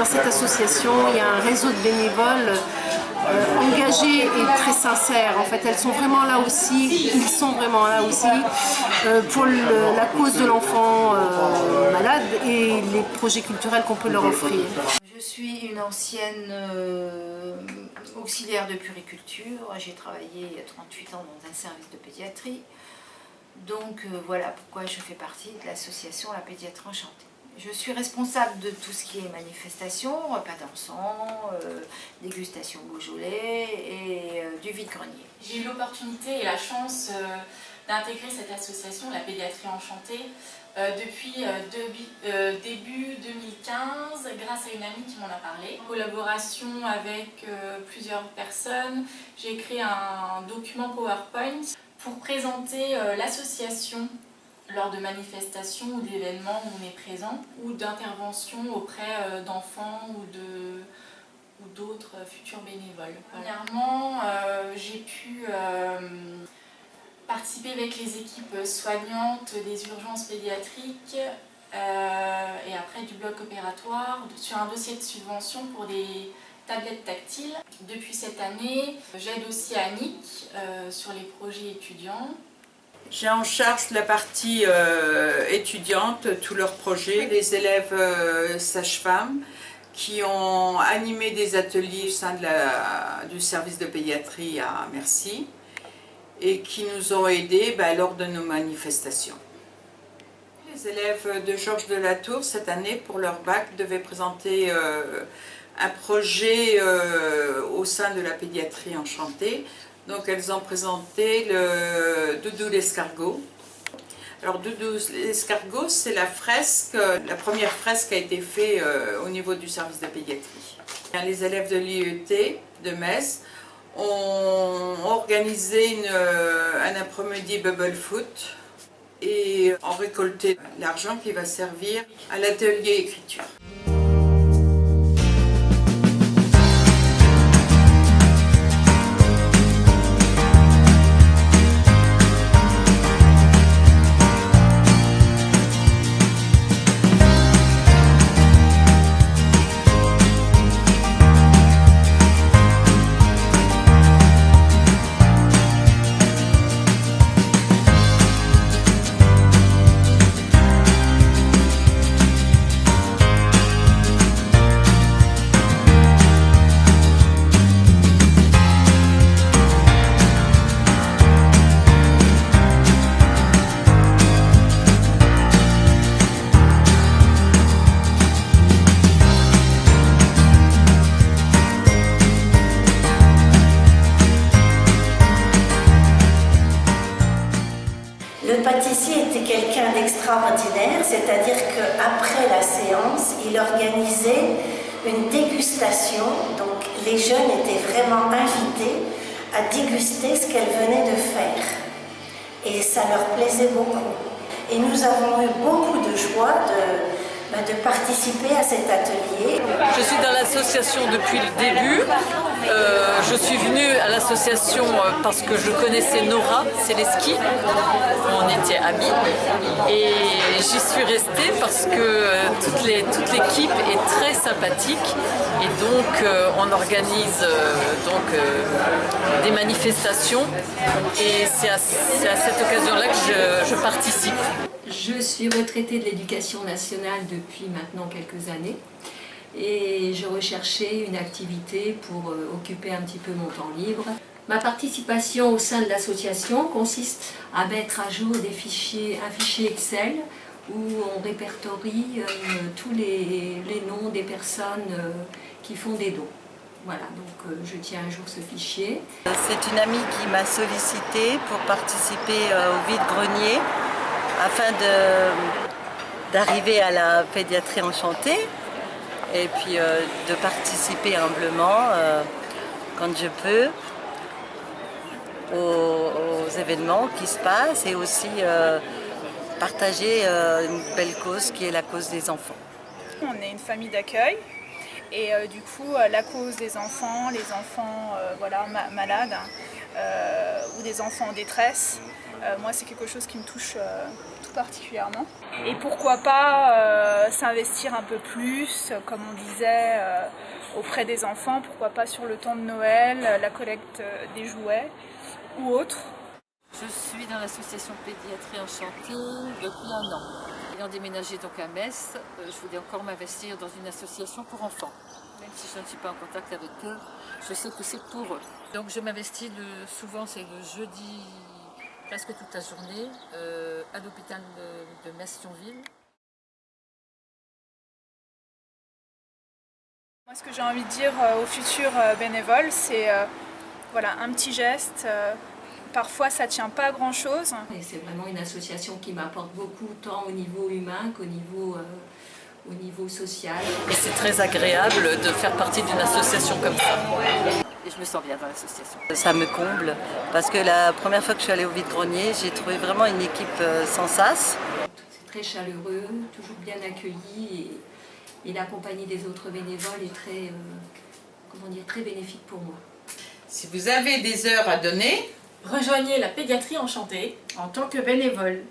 dans cette association, il y a un réseau de bénévoles engagés et très sincères. En fait, elles sont vraiment là aussi, ils sont vraiment là aussi pour la cause de l'enfant malade et les projets culturels qu'on peut leur offrir. Je suis une ancienne auxiliaire de puériculture. J'ai travaillé il y a 38 ans dans un service de pédiatrie. Donc voilà pourquoi je fais partie de l'association La Pédiatrie Enchantée. Je suis responsable de tout ce qui est manifestation, repas dansants, dégustation Beaujolais et du vide-grenier. J'ai eu l'opportunité et la chance d'intégrer cette association, La Pédiatrie Enchantée, depuis début 2015, grâce à une amie qui m'en a parlé. En collaboration avec plusieurs personnes, j'ai créé un document PowerPoint pour présenter l'association lors de manifestations ou d'événements où on est présent, ou d'interventions auprès d'enfants ou d'autres futurs bénévoles. Premièrement, j'ai pu participer avec les équipes soignantes des urgences pédiatriques et après du bloc opératoire sur un dossier de subvention pour des tablettes tactiles. Depuis cette année, j'aide aussi Annick sur les projets étudiants. J'ai en charge la partie étudiante, tous leurs projets, les élèves sages-femmes qui ont animé des ateliers au sein du service de pédiatrie à Mercy et qui nous ont aidés lors de nos manifestations. Les élèves de Georges de la Tour, cette année, pour leur bac, devaient présenter un projet au sein de la pédiatrie enchantée. Donc elles ont présenté le Doudou l'escargot. Alors Doudou l'escargot, c'est la première fresque qui a été faite au niveau du service de pédiatrie. Les élèves de l'IET de Metz ont organisé un après-midi bubble foot et ont récolté l'argent qui va servir à l'atelier écriture. Le pâtissier était quelqu'un d'extraordinaire, c'est-à-dire qu'après la séance, il organisait une dégustation, donc les jeunes étaient vraiment invités à déguster ce qu'elle venait de faire. Et ça leur plaisait beaucoup. Et nous avons eu beaucoup de joie de participer à cet atelier. Je suis dans l'association depuis le début. Je suis venue à l'association parce que je connaissais Nora Seleski, on était amis, et j'y suis restée parce que toute l'équipe est très sympathique et donc on organise des manifestations et c'est à cette occasion-là que je participe. Je suis retraitée de l'éducation nationale depuis maintenant quelques années et je recherchais une activité pour occuper un petit peu mon temps libre. Ma participation au sein de l'association consiste à mettre à jour un fichier Excel où on répertorie tous les noms des personnes qui font des dons. Voilà, donc je tiens à jour ce fichier. C'est une amie qui m'a sollicité pour participer au vide-grenier afin d'arriver à la pédiatrie enchantée et puis de participer humblement quand je peux aux événements qui se passent et aussi partager une belle cause qui est la cause des enfants. On est une famille d'accueil et du coup la cause des enfants, les enfants malades ou des enfants en détresse, Moi, c'est quelque chose qui me touche tout particulièrement. Et pourquoi pas s'investir un peu plus, comme on disait, auprès des enfants, pourquoi pas sur le temps de Noël, la collecte des jouets ou autre. Je suis dans l'association Pédiatrie Enchantée depuis 1 an. Ayant déménagé donc à Metz, je voulais encore m'investir dans une association pour enfants. Même si je ne suis pas en contact avec eux, je sais que c'est pour eux. Donc je m'investis souvent, c'est le jeudi, presque toute la journée, à l'hôpital de Metz-Thionville. Moi, ce que j'ai envie de dire aux futurs bénévoles, c'est voilà, un petit geste. Parfois, ça ne tient pas à grand-chose. C'est vraiment une association qui m'apporte beaucoup, tant au niveau humain qu'au niveau, au niveau social. Et c'est très agréable de faire partie d'une association comme ça. Et je me sens bien dans l'association. Ça me comble, parce que la première fois que je suis allée au vide-grenier, j'ai trouvé vraiment une équipe sans sas. C'est très chaleureux, toujours bien accueilli, et la compagnie des autres bénévoles est très, comment dire, très bénéfique pour moi. Si vous avez des heures à donner, Rejoignez la Pédiatrie Enchantée En tant que bénévole.